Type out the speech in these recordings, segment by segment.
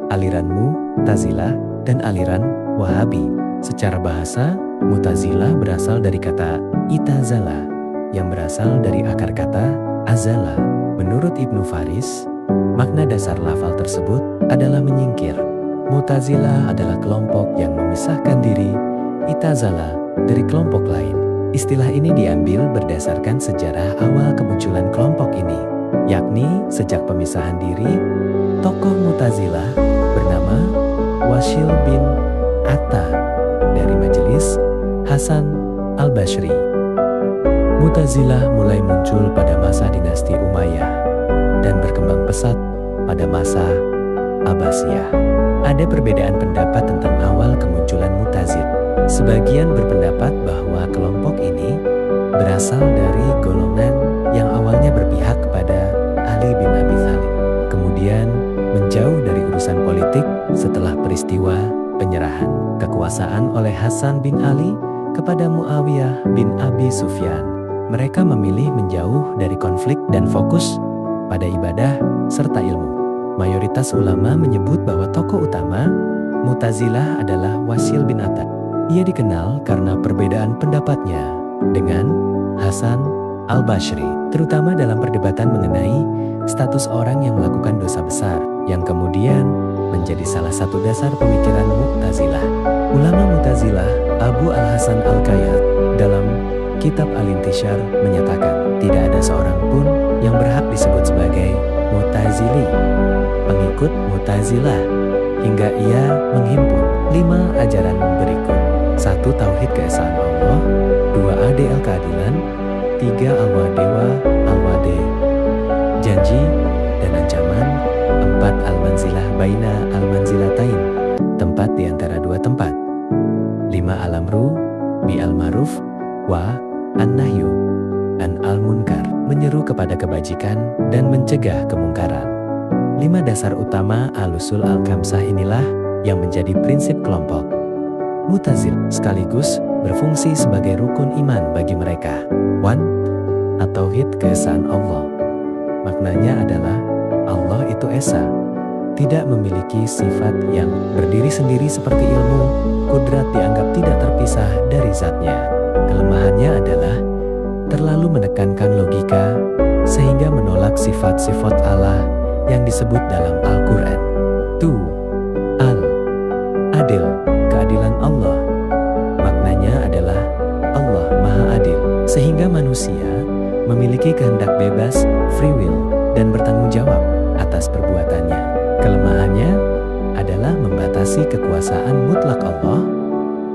aliran Mu'tazilah, dan aliran Wahabi. Secara bahasa, Mu'tazilah berasal dari kata itazala, yang berasal dari akar kata azala. Menurut Ibnu Faris, makna dasar lafal tersebut adalah menyingkir. Mu'tazilah adalah kelompok yang memisahkan diri itazala dari kelompok lain. Istilah ini diambil berdasarkan sejarah awal kemunculan kelompok ini, yakni sejak pemisahan diri tokoh Mu'tazilah bernama Wasil bin Atta dari majelis Hasan al-Basri. Mu'tazilah mulai muncul pada masa dinasti Umayyah dan berkembang pesat pada masa Abbasiyah. Ada perbedaan pendapat tentang awal kemunculan Mu'tazilah. Sebagian berpendapat bahwa kelompok ini berasal dari golongan yang awalnya berpihak kepada Ali bin Abi Thalib, kemudian menjauh dari urusan politik setelah peristiwa penyerahan kekuasaan oleh Hasan bin Ali kepada Muawiyah bin Abi Sufyan. Mereka memilih menjauh dari konflik dan fokus pada ibadah serta ilmu. Mayoritas ulama menyebut bahwa tokoh utama Mu'tazilah adalah Wasil bin Atta. Ia dikenal karena perbedaan pendapatnya dengan Hasan al-Basri, terutama dalam perdebatan mengenai status orang yang melakukan dosa besar, yang kemudian menjadi salah satu dasar pemikiran Mu'tazilah. Ulama Mu'tazilah Abu al-Hasan al-Qayyad dalam kitab Al-Intishar menyatakan tidak ada seorang pun yang berhak disebut sebagai Mu'tazili, pengikut Mu'tazilah, hingga ia menghimpun 5 ajaran berikut. 1. Tauhid keesaan Allah. 2. Adil keadilan. 3. Al-Wadewa al-Wade, janji dan ancaman. 4. Al-Manzilah baina al-manzilatain, tempat di antara 2 tempat. 5. Al-Amru bi al-Ma'ruf wa an-Nahyu an al-Munkar, menyeru kepada kebajikan dan mencegah kemungkaran. 5 dasar utama al-usul al-khamsah inilah yang menjadi prinsip kelompok Mu'tazilah, sekaligus berfungsi sebagai rukun iman bagi mereka. 1. At-Tauhid keesaan Allah. Maknanya adalah Allah itu esa, tidak memiliki sifat yang berdiri sendiri seperti ilmu, kudrat dianggap tidak terpisah dari zatnya. Kelemahannya adalah terlalu menekankan logika sehingga menolak sifat-sifat Allah yang disebut dalam Al-Quran. 2. Al-Adil, keadilan Allah. Maknanya adalah Allah Maha Adil, sehingga manusia memiliki kehendak bebas, free will, dan bertanggung jawab atas perbuatannya. Kelemahannya adalah membatasi kekuasaan mutlak Allah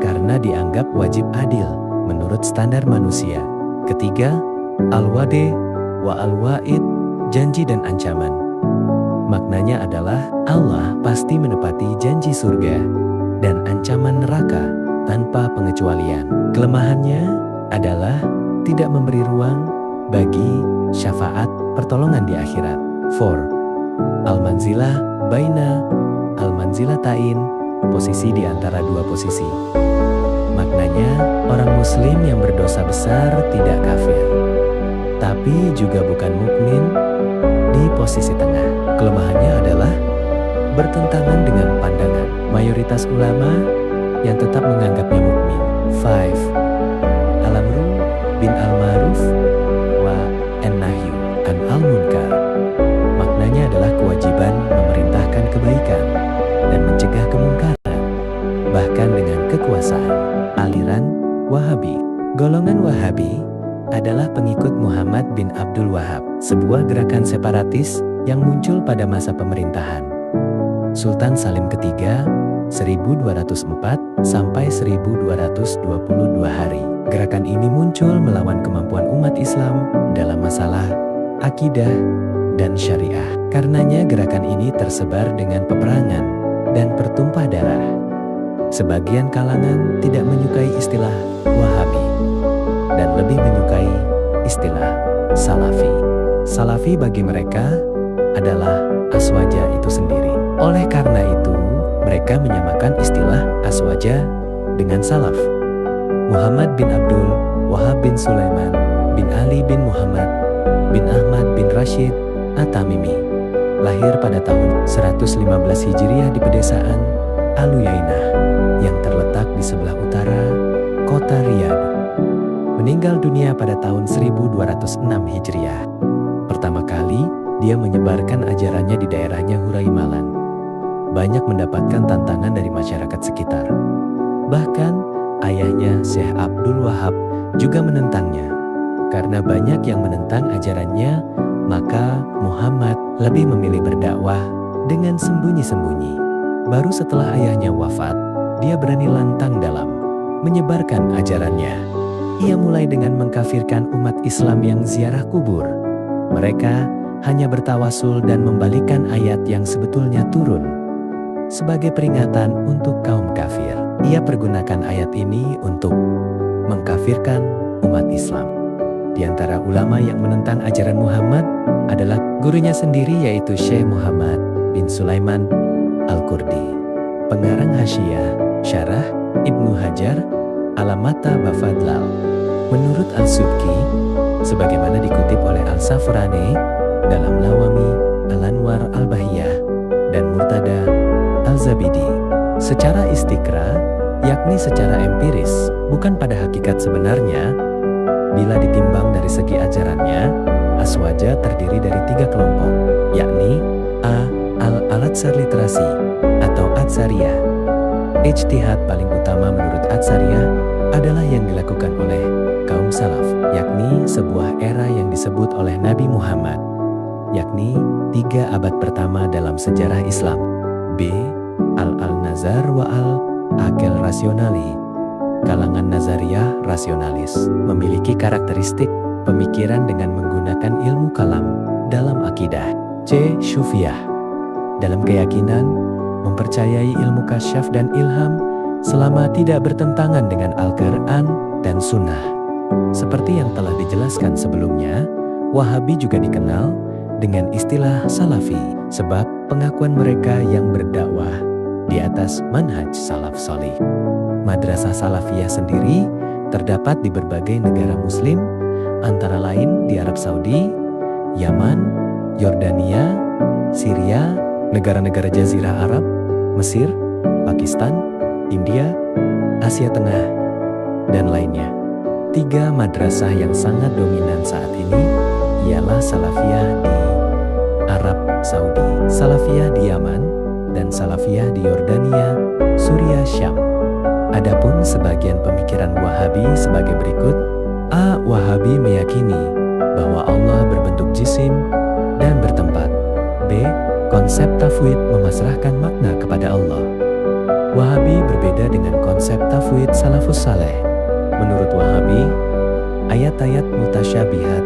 karena dianggap wajib adil menurut standar manusia. 3. Al-Wade wa al-Wa'id, janji dan ancaman. Maknanya adalah Allah pasti menepati janji surga dan ancaman neraka tanpa pengecualian. Kelemahannya adalah tidak memberi ruang bagi syafaat pertolongan di akhirat. 4. Al-Manzilah baina al-manzilatain, posisi di antara 2 posisi. Maknanya orang muslim yang berdosa besar tidak kafir, tapi juga bukan mukmin, di posisi tengah. Kelemahannya adalah bertentangan dengan pandangan mayoritas ulama yang tetap menganggapnya mukmin. 5. Al-Amru bin al-Ma'ruf wa an-Nahyu an al-Munkar. Maknanya adalah kewajiban memerintahkan kebaikan dan mencegah kemungkaran, bahkan dengan kekuasaan. Aliran Wahabi. Golongan Wahabi adalah pengikut Muhammad bin Abdul Wahab, sebuah gerakan separatis yang muncul pada masa pemerintahan Sultan Salim III 1204 sampai 1222 hari. Gerakan ini muncul melawan kemampuan umat Islam dalam masalah akidah dan syariah. Karenanya gerakan ini tersebar dengan peperangan dan pertumpah darah. Sebagian kalangan tidak menyukai istilah Wahabi dan lebih menyukai istilah Salafi. Salafi bagi mereka adalah aswaja itu sendiri. Oleh karena itu, mereka menyamakan istilah aswaja dengan salaf. Muhammad bin Abdul Wahab bin Sulaiman bin Ali bin Muhammad bin Ahmad bin Rashid At-Tamimi lahir pada tahun 115 Hijriah di pedesaan Al-Uyainah yang terletak di sebelah utara kota Riyadh. Meninggal dunia pada tahun 1206 Hijriah. Pertama kali dia menyebarkan ajarannya di daerahnya Huraimalan. Banyak mendapatkan tantangan dari masyarakat sekitar. Bahkan ayahnya Syekh Abdul Wahab juga menentangnya. Karena banyak yang menentang ajarannya, maka Muhammad lebih memilih berdakwah dengan sembunyi-sembunyi. Baru setelah ayahnya wafat, dia berani lantang dalam menyebarkan ajarannya. Ia mulai dengan mengkafirkan umat Islam yang ziarah kubur. Mereka hanya bertawasul dan membalikan ayat yang sebetulnya turun sebagai peringatan untuk kaum kafir. Ia pergunakan ayat ini untuk mengkafirkan umat Islam. Di antara ulama yang menentang ajaran Muhammad adalah gurunya sendiri, yaitu Syekh Muhammad bin Sulaiman Al-Qurdi, pengarang Hasyiyah Syarah Ibnu Hajar Alamata Bafadlal. Menurut Al-Subki, sebagaimana dikutip oleh Al-Safrani dalam Lawami Al-Anwar Al-Bahiyah dan Murtada Al-Zabidi, secara istikra, yakni secara empiris, bukan pada hakikat sebenarnya, bila ditimbang dari segi ajarannya, Aswaja terdiri dari 3 kelompok, yakni A. Al-Atsar literasi atau Atsariyah. Ijtihad paling utama menurut Atsariyah adalah yang dilakukan oleh kaum salaf, yakni sebuah era yang disebut oleh Nabi Muhammad, yakni 3 abad pertama dalam sejarah Islam. B. Al-Nazar wa Al-Aqil rasionali. Kalangan Nazariyah rasionalis memiliki karakteristik pemikiran dengan menggunakan ilmu kalam dalam akidah. C. Syufiyah, dalam keyakinan mempercayai ilmu kasyaf dan ilham selama tidak bertentangan dengan Al-Quran dan Sunnah. Seperti yang telah dijelaskan sebelumnya, Wahabi juga dikenal dengan istilah Salafi, sebab pengakuan mereka yang berdakwah di atas manhaj salaf solih. Madrasah Salafiyah sendiri terdapat di berbagai negara muslim, antara lain di Arab Saudi, Yaman, Yordania, Syria, negara-negara Jazirah Arab, Mesir, Pakistan, India, Asia Tengah, dan lainnya. 3 madrasah yang sangat dominan saat ini ialah Salafiyah di Arab Saudi, Salafiyah di Yaman, dan Salafiyah di Yordania, Suriah, Syam. Adapun sebagian pemikiran Wahabi sebagai berikut. A. Wahabi meyakini bahwa Allah berbentuk jisim dan bertempat. B. Konsep tafwid memasrahkan makna kepada Allah. Wahabi berbeda dengan konsep tafwid salafus saleh. Menurut Wahabi, ayat-ayat mutasyabihat,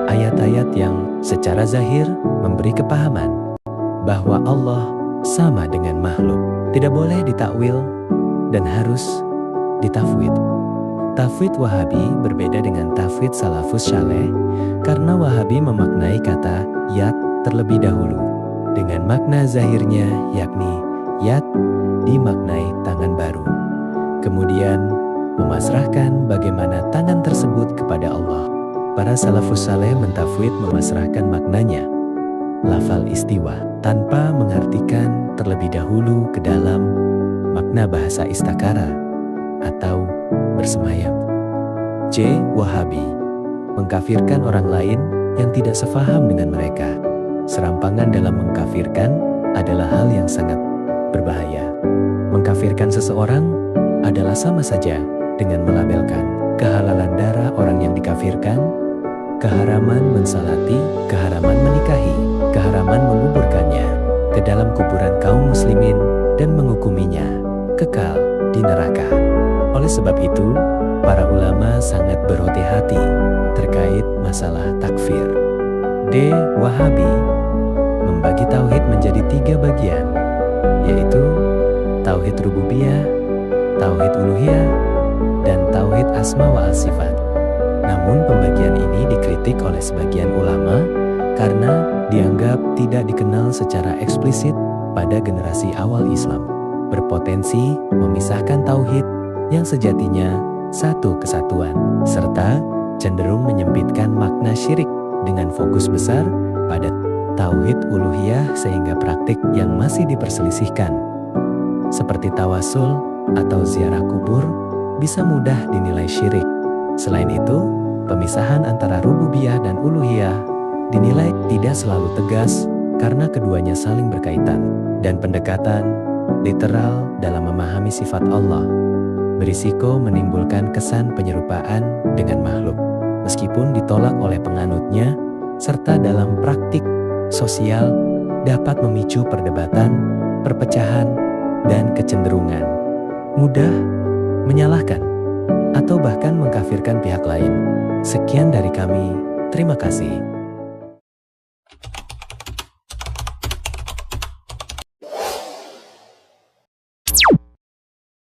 ayat-ayat yang secara zahir memberi kepahaman bahwa Allah sama dengan makhluk, tidak boleh ditakwil dan harus ditafwid. Tafwid Wahabi berbeda dengan tafwid salafus saleh karena Wahabi memaknai kata yad terlebih dahulu dengan makna zahirnya, yakni yad dimaknai tangan baru. Kemudian memasrahkan bagaimana tangan tersebut kepada Allah. Para salafus saleh mentafwid memasrahkan maknanya lafal istiwa tanpa mengartikan terlebih dahulu ke dalam makna bahasa istakara atau bersemayam. C. Wahabi mengkafirkan orang lain yang tidak sefaham dengan mereka. Serampangan dalam mengkafirkan adalah hal yang sangat berbahaya. Mengkafirkan seseorang adalah sama saja dengan melabelkan kehalalan darah orang yang dikafirkan, keharaman mensalati, keharaman menikahi, keharaman menguburkannya ke dalam kuburan kaum muslimin dan menghukuminya kekal di neraka. Oleh sebab itu, para ulama sangat berhati-hati terkait masalah takfir. D. Wahabi membagi tauhid menjadi 3 bagian, yaitu tauhid rububiyah, tauhid uluhiyah, dan tauhid asma wa sifat. Namun pembagian ini dikritik oleh sebagian ulama karena dianggap tidak dikenal secara eksplisit pada generasi awal Islam, berpotensi memisahkan tauhid yang sejatinya satu kesatuan, serta cenderung menyempitkan makna syirik dengan fokus besar pada tauhid uluhiyah sehingga praktik yang masih diperselisihkan, seperti tawasul atau ziarah kubur, bisa mudah dinilai syirik. Selain itu, pemisahan antara rububiyah dan uluhiyah dinilai tidak selalu tegas karena keduanya saling berkaitan, dan pendekatan literal dalam memahami sifat Allah berisiko menimbulkan kesan penyerupaan dengan makhluk, meskipun ditolak oleh penganutnya, serta dalam praktik sosial dapat memicu perdebatan, perpecahan, dan kecenderungan mudah menyalahkan atau bahkan mengkafirkan pihak lain. Sekian dari kami, terima kasih.